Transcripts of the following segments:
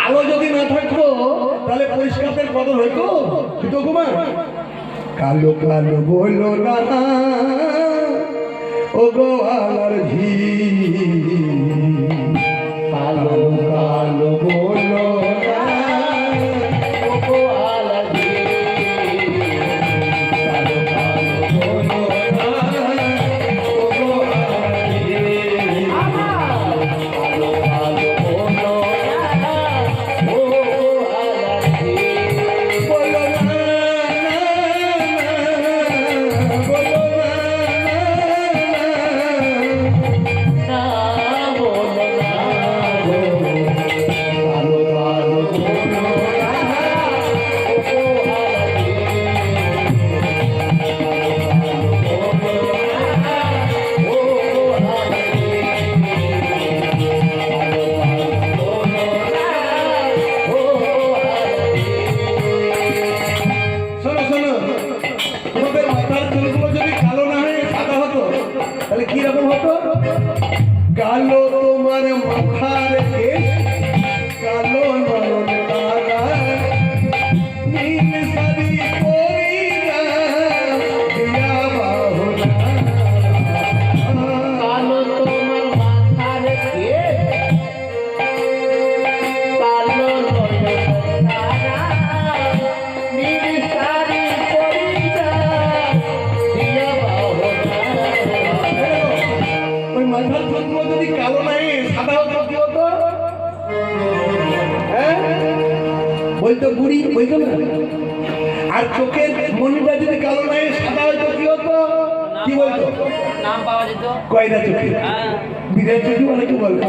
কালো যদি না থাকতো তাহলে পরিষ্কারের কদর হইতো দুটো কুমার। কালো কালো বলো না ও গো আলার ঝি, কালো কালো বলো না ও গো আলার ঝি, কালো কালো বলো না ও গো আলার ঝি, কালো কালো বলো না ও গো আলার ঝি, বলো না বলো না বলো না কালো কালো বলো না ও গো আলার ঝি, শোনো শোনো, তোমাদের মাথার চুলগুলো যদি কালো না হয়ে সাদা হতো তাহলে কি রকম হতো? কালো তোমার মাথার কেশ, কালো নয়ন তারা, নীল শাড়ি পরিয়া দিয়া বাহুনা, কালো তোমার মাথার কেশ, কালো নয়ন তারা, নীল শাড়ি পরিয়া দিয়া বাহুনা। ওই মাথার চুলগুলো যদি কালো না হয়ে সাদা হতো কি হতো? হ্যাঁ বলতো বুড়ি, বলতো না? আর চোখের মনিটা যদি কালো না হয়ে সাদা হতো কি হতো? কি বলতো? নাম পাওয়া যেত। কয়রা চোখে, হ্যাঁ। বিরাট চোখে অনেকে বলে।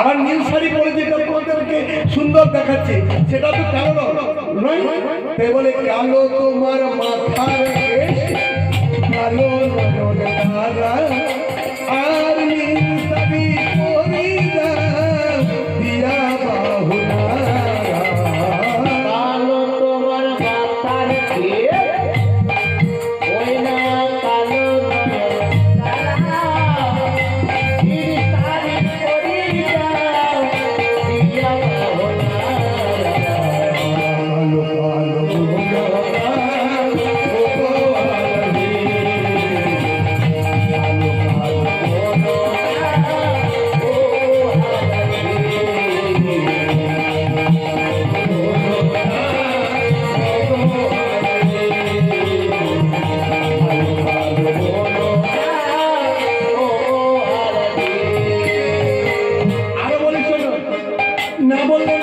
আবার নীল শাড়ি পরে যেটা তোমাদেরকে সুন্দর দেখাচ্ছে সেটা তো কালো নয়, তাই বলে কালো তোমার মাথার কেশ, কালো নয়ন তারা, আর নীল শাড়ি পরিয়া দিয়া বাহুনা, কালো তোমার মাথার কেশ, ওই না কালো নয়ন তারা, নীল শাড়ি পরিয়া দিয়া বাহুনা। কালো কালো বলো না ও গো আলার ঝি, কালো কালো বলো না ও গো আলার ঝি, বলো না ও গো আলার ঝি, কালো কালো বলো না ও গো আলার ঝি। আরো বলি শোনো, না বললে